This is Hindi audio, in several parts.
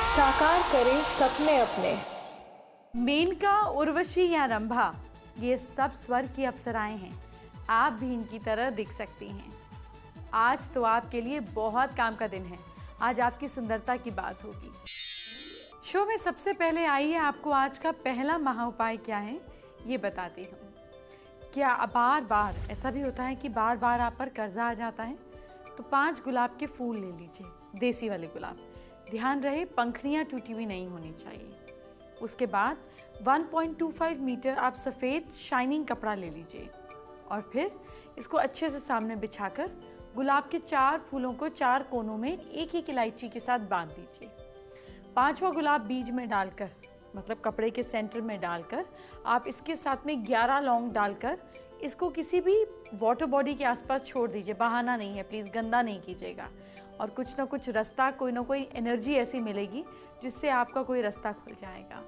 साकार करें सपने अपने। मेनका, उर्वशी या रंभा, ये सब स्वर्ग की अप्सराएं हैं। आप भी इनकी तरह दिख सकती हैं। आज तो आपके लिए बहुत काम का दिन है। आज आपकी सुंदरता की बात होगी। शो में सबसे पहले आइए आपको आज का पहला महा उपाय क्या है ये बताती हूँ। क्या बार बार ऐसा भी होता है कि बार बार आप पर कर्जा आ जाता है? तो 5 गुलाब के फूल ले लीजिए, देसी वाले गुलाब। ध्यान रहे पंखड़ियाँ टूटी हुई नहीं होनी चाहिए। उसके बाद 1.25 मीटर आप सफ़ेद शाइनिंग कपड़ा ले लीजिए और फिर इसको अच्छे से सामने बिछाकर गुलाब के 4 फूलों को 4 कोनों में एक एक इलायची के साथ बांध दीजिए। 5वां गुलाब बीज में डालकर, मतलब कपड़े के सेंटर में डालकर, आप इसके साथ में 11 लौंग डालकर इसको किसी भी वाटर बॉडी के आसपास छोड़ दीजिए। बहाना नहीं है, प्लीज़ गंदा नहीं कीजिएगा। और कुछ ना कुछ रास्ता, कोई ना कोई एनर्जी ऐसी मिलेगी जिससे आपका कोई रास्ता खुल जाएगा।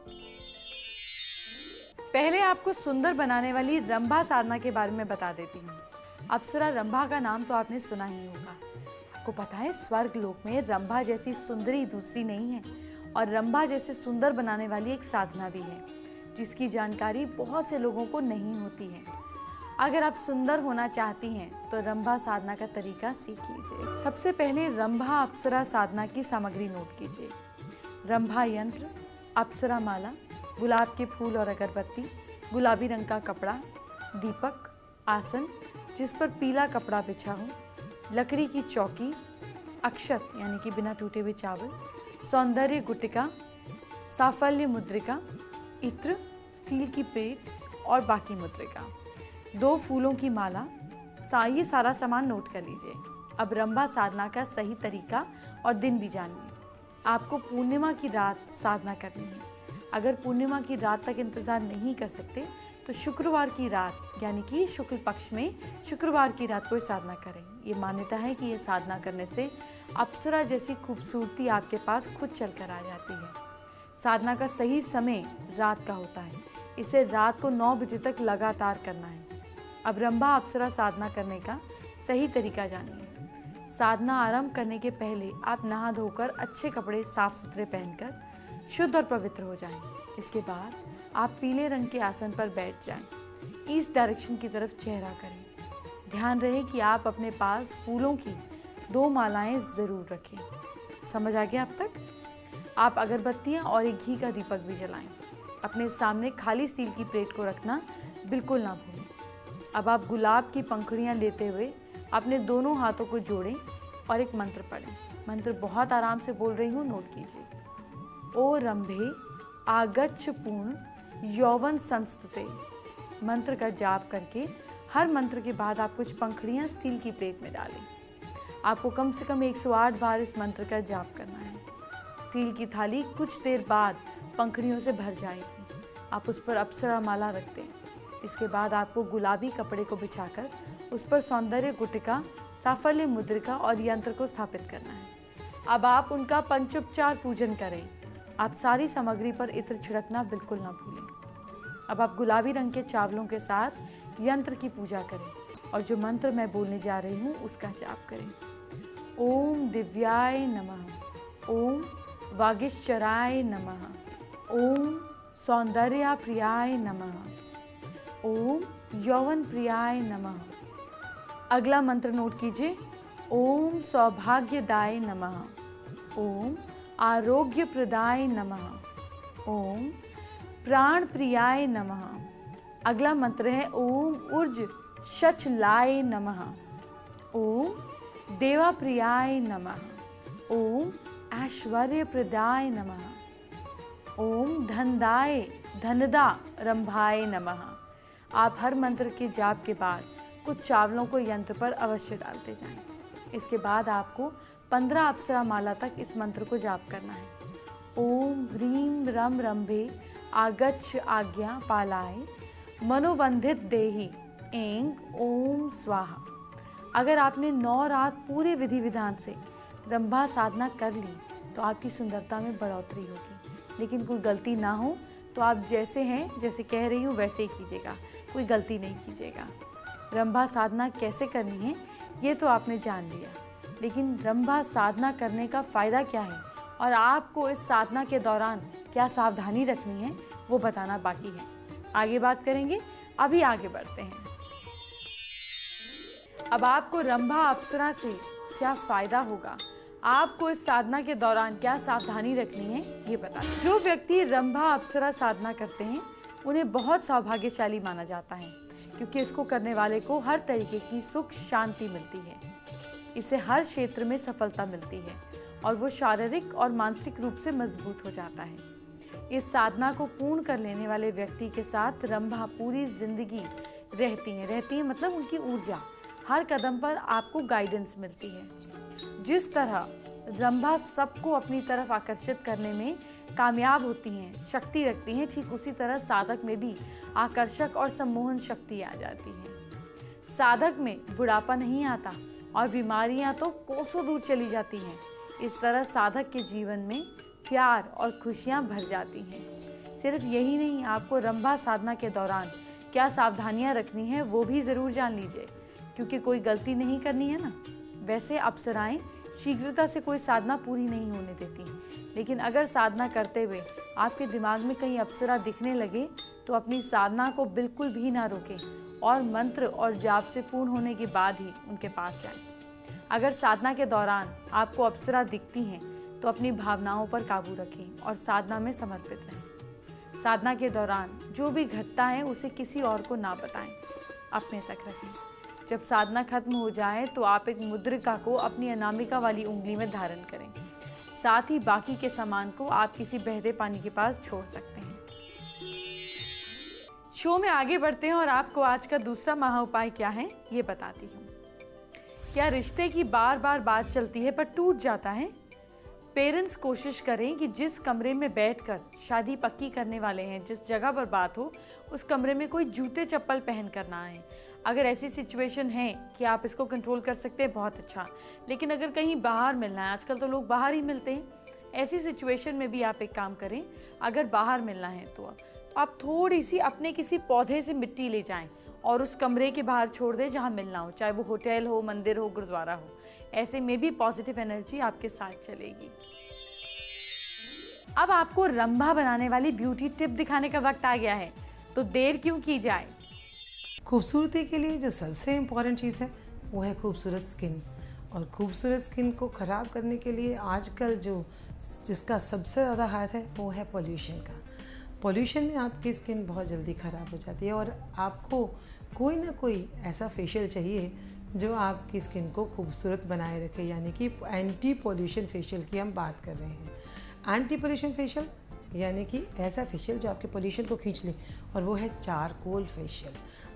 पहले आपको सुंदर बनाने वाली रंभा साधना के बारे में बता देती हूँ। अप्सरा रंभा का नाम तो आपने सुना ही होगा। आपको पता है स्वर्ग लोक में रंभा जैसी सुंदरी दूसरी नहीं है और रंभा जैसे सुंदर बनाने वाली एक साधना भी है जिसकी जानकारी बहुत से लोगों को नहीं होती है। अगर आप सुंदर होना चाहती हैं तो रंभा साधना का तरीका सीख लीजिए। सबसे पहले रंभा अप्सरा साधना की सामग्री नोट कीजिए। रंभा यंत्र, अप्सरा माला, गुलाब के फूल और अगरबत्ती, गुलाबी रंग का कपड़ा, दीपक, आसन जिस पर पीला कपड़ा बिछा हो, लकड़ी की चौकी, अक्षत यानी कि बिना टूटे हुए चावल, सौंदर्य गुटिका, साफल्य मुद्रिका, इत्र, स्टील की प्लेट और बाकी मुद्रिका, 2 फूलों की माला। ये सारा सामान नोट कर लीजिए। अब रंभा साधना का सही तरीका और दिन भी जानिए। आपको पूर्णिमा की रात साधना करनी है। अगर पूर्णिमा की रात तक इंतज़ार नहीं कर सकते तो शुक्रवार की रात यानी कि शुक्ल पक्ष में शुक्रवार की रात कोई साधना करें। ये मान्यता है कि ये साधना करने से अप्सरा जैसी खूबसूरती आपके पास खुद चलकर आ जाती है। साधना का सही समय रात का होता है। इसे रात को 9 बजे तक लगातार करना है। अब रंभा अप्सरा साधना करने का सही तरीका जानिए। साधना आरंभ करने के पहले आप नहा धोकर अच्छे कपड़े साफ सुथरे पहनकर शुद्ध और पवित्र हो जाएं। इसके बाद आप पीले रंग के आसन पर बैठ जाएं। ईस्ट डायरेक्शन की तरफ चेहरा करें। ध्यान रहे कि आप अपने पास फूलों की 2 मालाएं ज़रूर रखें। समझ आ गया अब तक? आप अगरबत्तियां और एक घी का दीपक भी जलाएं। अपने सामने खाली स्टील की प्लेट को रखना बिल्कुल ना भूलें। अब आप गुलाब की पंखुड़ियाँ लेते हुए अपने दोनों हाथों को जोड़ें और एक मंत्र पढ़ें। मंत्र बहुत आराम से बोल रही हूँ, नोट कीजिए। ओ रंभे आगच्छ पूर्ण यौवन संस्तुते। मंत्र का जाप करके हर मंत्र के बाद आप कुछ पंखुड़ियाँ स्टील की प्लेट में डालें। आपको कम से कम 108 बार इस मंत्र का जाप करना है। स्टील की थाली कुछ देर बाद पंखुड़ियों से भर जाएगी। आप उस पर अप्सरा माला रख दें। इसके बाद आपको गुलाबी कपड़े को बिछाकर उस पर सौंदर्य गुटिका, साफल्य मुद्रिका और यंत्र को स्थापित करना है। अब आप उनका पंचोपचार पूजन करें। आप सारी सामग्री पर इत्र छिड़कना बिल्कुल ना भूलें। अब आप गुलाबी रंग के चावलों के साथ यंत्र की पूजा करें और जो मंत्र मैं बोलने जा रही हूँ उसका जाप करें। ओम दिव्याय नमः, ओम वागीश्चराय नमः, ओम सौंदर्य प्रियाय नमः, ओम यौवन प्रियाय नमः। अगला मंत्र नोट कीजिए। ओम सौभाग्यदाय नमः, ओम आरोग्य प्रदाय नमः, ओम प्राण प्रियाय नमः। अगला मंत्र है ओम ऊर्ज शचलाय नमः, ओम देवा प्रियाय नमः, ओम ऐश्वर्य प्रदाय नमः, ओम धनदाय धनदा रंभाय नमः। आप हर मंत्र के जाप के बाद कुछ चावलों को यंत्र पर अवश्य डालते जाएं। इसके बाद आपको 15 अप्सरा माला तक इस मंत्र को जाप करना है। ओम ह्रीम रम रंभे आगच्छ आज्ञा पालाय मनोबंधित देहि एंग ओम स्वाहा। अगर आपने 9 रात पूरे विधि विधान से रंभा साधना कर ली तो आपकी सुंदरता में बढ़ोतरी होगी। लेकिन कोई गलती ना हो तो आप जैसे हैं, जैसे कह रही हूँ वैसे ही कीजिएगा, कोई गलती नहीं कीजिएगा। रंभा साधना कैसे करनी है ये तो आपने जान लिया, लेकिन रंभा साधना करने का फ़ायदा क्या है और आपको इस साधना के दौरान क्या सावधानी रखनी है वो बताना बाकी है। आगे बात करेंगे, अभी आगे बढ़ते हैं। अब आपको रंभा अप्सरा से क्या फ़ायदा होगा, आपको इस साधना के दौरान क्या सावधानी रखनी है, ये बताएं। जो व्यक्ति रंभा अप्सरा साधना करते हैं उन्हें बहुत सौभाग्यशाली माना जाता है, क्योंकि इसको करने वाले को हर तरीके की सुख शांति मिलती है। इससे हर क्षेत्र में सफलता मिलती है और वो शारीरिक और मानसिक रूप से मजबूत हो जाता है। इस साधना को पूर्ण कर लेने वाले व्यक्ति के साथ रंभा पूरी जिंदगी रहती है मतलब उनकी ऊर्जा हर कदम पर आपको गाइडेंस मिलती है। जिस तरह रंभा सबको अपनी तरफ आकर्षित करने में कामयाब होती हैं, शक्ति रखती हैं, ठीक उसी तरह साधक में भी आकर्षक और सम्मोहन शक्ति आ जाती है। साधक में बुढ़ापा नहीं आता और बीमारियां तो कोसों दूर चली जाती हैं। इस तरह साधक के जीवन में प्यार और खुशियां भर जाती हैं। सिर्फ यही नहीं, आपको रंभा साधना के दौरान क्या सावधानियां रखनी है वो भी ज़रूर जान लीजिए, क्योंकि कोई गलती नहीं करनी है ना। वैसे अप्सराएं शीघ्रता से कोई साधना पूरी नहीं होने देती, लेकिन अगर साधना करते हुए आपके दिमाग में कहीं अप्सरा दिखने लगे तो अपनी साधना को बिल्कुल भी ना रोकें और मंत्र और जाप से पूर्ण होने के बाद ही उनके पास जाएं। अगर साधना के दौरान आपको अप्सरा दिखती हैं तो अपनी भावनाओं पर काबू रखें और साधना में समर्पित रहें। साधना के दौरान जो भी घटता है उसे किसी और को ना बताएं, अपने तक रखें। जब साधना खत्म हो जाए तो आप एक मुद्रिका को अपनी अनामिका वाली उंगली में धारण करें। साथ ही बाकी के सामान को आप किसी बहते पानी के पास छोड़ सकते हैं। शो में आगे बढ़ते हैं और आपको आज का दूसरा महा उपाय क्या है ये बताती हूँ। क्या रिश्ते की बार बार बात चलती है पर टूट जाता है? पेरेंट्स कोशिश करें कि जिस कमरे में बैठकर शादी पक्की करने वाले हैं, जिस जगह पर बात हो, उस कमरे में कोई जूते चप्पल पहन कर ना आए। अगर ऐसी सिचुएशन है कि आप इसको कंट्रोल कर सकते हैं, बहुत अच्छा। लेकिन अगर कहीं बाहर मिलना है, आजकल तो लोग बाहर ही मिलते हैं, ऐसी सिचुएशन में भी आप एक काम करें। अगर बाहर मिलना है तो आप थोड़ी सी अपने किसी पौधे से मिट्टी ले जाएं और उस कमरे के बाहर छोड़ दें जहाँ मिलना हो, चाहे वो होटल हो, मंदिर हो, गुरुद्वारा हो। ऐसे में भी पॉजिटिव एनर्जी आपके साथ चलेगी। अब आपको रंभा बनाने वाली ब्यूटी टिप दिखाने का वक्त आ गया है, तो देर क्यों की जाए। खूबसूरती के लिए जो सबसे इम्पॉर्टेंट चीज़ है वो है खूबसूरत स्किन। और खूबसूरत स्किन को ख़राब करने के लिए आजकल जिसका सबसे ज़्यादा हाथ है वो है पॉल्यूशन का। पॉल्यूशन में आपकी स्किन बहुत जल्दी ख़राब हो जाती है और आपको कोई ना कोई ऐसा फेशियल चाहिए जो आपकी स्किन को खूबसूरत बनाए रखे, यानी कि एंटी पॉल्यूशन फेशियल की हम बात कर रहे हैं। एंटी पॉल्यूशन फेशियल यानी कि ऐसा फेशियल जो आपके पॉल्यूशन को खींच ले, और वो है चारकोल फेशियल।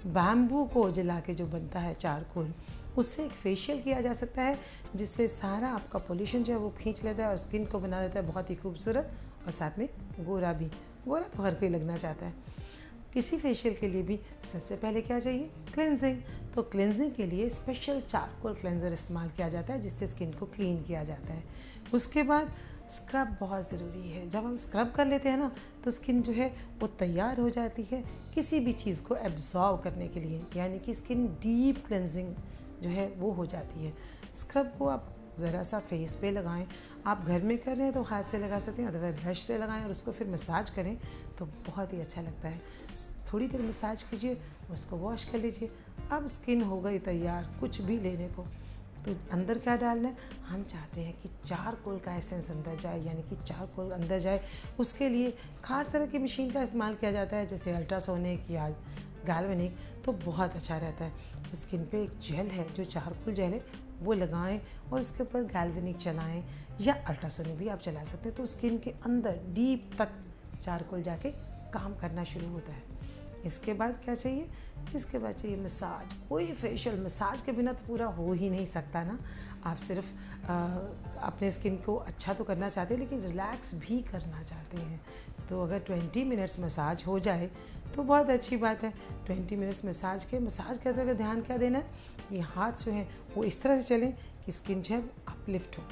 बैम्बू को जला के जो बनता है चारकोल, उससे एक फेशियल किया जा सकता है जिससे सारा आपका पॉल्यूशन जो है वो खींच लेता है और स्किन को बना देता है बहुत ही खूबसूरत और साथ में गोरा भी। गोरा तो हर कोई लगना चाहता है। किसी फेशियल के लिए भी सबसे पहले क्या चाहिए, क्लेंजिंग। तो क्लेंजिंग के लिए स्पेशल चारकोल क्लेंजर इस्तेमाल किया जाता है जिससे स्किन को क्लीन किया जाता है। उसके बाद स्क्रब बहुत ज़रूरी है। जब हम स्क्रब कर लेते हैं ना तो स्किन जो है वो तैयार हो जाती है किसी भी चीज़ को एब्जॉर्व करने के लिए, यानी कि स्किन डीप क्लेंजिंग जो है वो हो जाती है। स्क्रब को आप ज़रा सा फेस पे लगाएं। आप घर में कर रहे हैं तो हाथ से लगा सकते हैं, अथवा ब्रश से लगाएं और उसको फिर मसाज करें तो बहुत ही अच्छा लगता है। थोड़ी देर मसाज कीजिए, उसको वॉश कर लीजिए। अब स्किन हो गई तैयार कुछ भी लेने को। तो अंदर क्या डालना है, हम चाहते हैं कि चारकोल का एसेंस अंदर जाए, यानी कि चारकोल अंदर जाए। उसके लिए ख़ास तरह की मशीन का इस्तेमाल किया जाता है, जैसे अल्ट्रासोनिक या गैल्वेनिक, तो बहुत अच्छा रहता है। तो स्किन पे एक जेल है जो चारकोल जेल है वो लगाएं और उसके ऊपर गैल्वेनिक चलाएं या अल्ट्रासोनिक भी आप चला सकते हैं। तो स्किन के अंदर डीप तक चारकोल जाके काम करना शुरू होता है। इसके बाद क्या चाहिए, इसके बाद चाहिए मसाज। कोई फेशियल मसाज के बिना तो पूरा हो ही नहीं सकता ना। आप सिर्फ अपने स्किन को अच्छा तो करना चाहते हैं लेकिन रिलैक्स भी करना चाहते हैं। तो अगर 20 मिनट्स मसाज हो जाए तो बहुत अच्छी बात है। 20 मिनट्स मसाज करते हुए ध्यान क्या देना है, ये हाथ जो है वो इस तरह से चलें कि स्किन जो है अपलिफ्ट हो,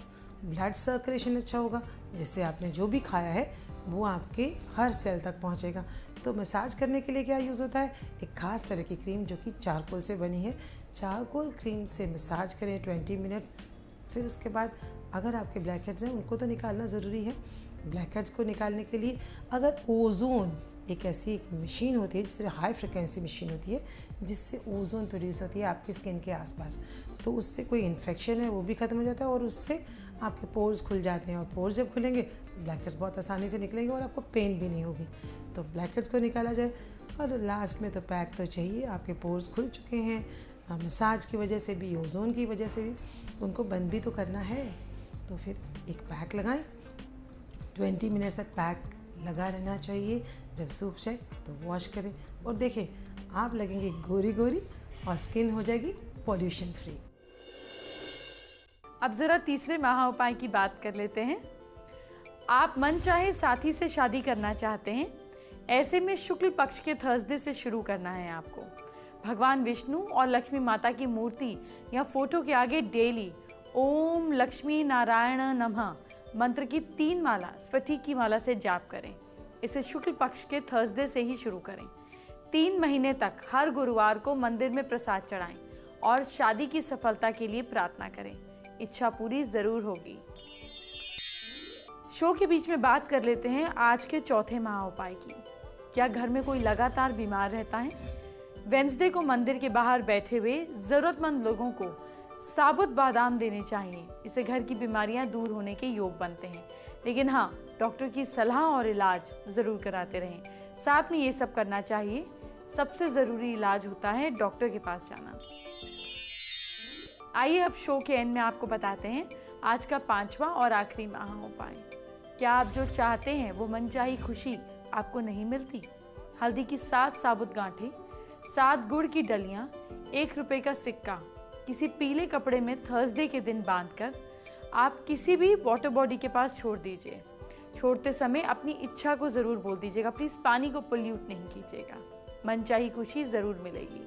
ब्लड सर्कुलेशन अच्छा होगा, जिससे आपने जो भी खाया है वो आपके हर सेल तक पहुंचेगा। तो मसाज करने के लिए क्या यूज़ होता है, एक ख़ास तरह की क्रीम जो कि चारकोल से बनी है। चारकोल क्रीम से मसाज करें 20 मिनट्स। फिर उसके बाद अगर आपके ब्लैक हेड्स हैं उनको तो निकालना ज़रूरी है। ब्लैक हेड्स को निकालने के लिए अगर ओजोन, एक ऐसी एक मशीन होती है जिससे हाई फ्रिक्वेंसी मशीन होती है जिससे ओजोन प्रोड्यूस होती है आपकी स्किन के आसपास, तो उससे कोई इन्फेक्शन है वो भी ख़त्म हो जाता है और उससे आपके पोर्स खुल जाते हैं। और पोर्स जब खुलेंगे ब्लैक हेड्स बहुत आसानी से निकलेंगे और आपको पेन भी नहीं होगी। तो ब्लैक हेड्स को निकाला जाए। और लास्ट में तो पैक तो चाहिए, आपके पोर्स खुल चुके हैं, मसाज की वजह से भी, ओजोन की वजह से भी, उनको बंद भी तो करना है। तो फिर एक पैक लगाएं, 20 मिनट्स तक पैक लगा रहना चाहिए। जब सूख जाए तो वॉश करें और देखें आप लगेंगे गोरी गोरी और स्किन हो जाएगी पॉल्यूशन फ्री। अब ज़रा तीसरे महा उपाय की बात कर लेते हैं। आप मन चाहे साथी से शादी करना चाहते हैं, ऐसे में शुक्ल पक्ष के थर्सडे से शुरू करना है आपको। भगवान विष्णु और लक्ष्मी माता की मूर्ति या फोटो के आगे डेली ओम लक्ष्मी नारायण नमः मंत्र की 3 माला स्फटिक की माला से जाप करें। इसे शुक्ल पक्ष के थर्सडे से ही शुरू करें। 3 महीने तक हर गुरुवार को मंदिर में प्रसाद चढ़ाएं और शादी की सफलता के लिए प्रार्थना करें। इच्छा पूरी जरूर होगी। शो के बीच में बात कर लेते हैं आज के चौथे महा उपाय की। क्या घर में कोई लगातार बीमार रहता है? वेंसडे को मंदिर के बाहर बैठे हुए जरूरतमंद लोगों को साबुत बादाम देने चाहिए। इससे घर की बीमारियां दूर होने के योग बनते हैं। लेकिन हाँ, डॉक्टर की सलाह और इलाज जरूर कराते रहें। साथ में ये सब करना चाहिए। सबसे ज़रूरी इलाज होता है डॉक्टर के पास जाना। आइए अब शो के एंड में आपको बताते हैं आज का 5वां और आखिरी महा उपाय। क्या आप जो चाहते हैं वो मनचाही खुशी आपको नहीं मिलती? हल्दी की 7 साबुत गांठें, 7 गुड़ की डलियां, 1 रुपए का सिक्का किसी पीले कपड़े में थर्सडे के दिन बांधकर आप किसी भी वाटर बॉडी के पास छोड़ दीजिए। छोड़ते समय अपनी इच्छा को जरूर बोल दीजिएगा। प्लीज पानी को पोल्यूट नहीं कीजिएगा। मनचाही खुशी जरूर मिलेगी।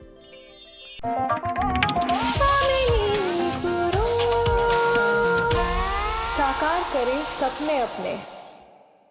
साकार करें सपने अपने।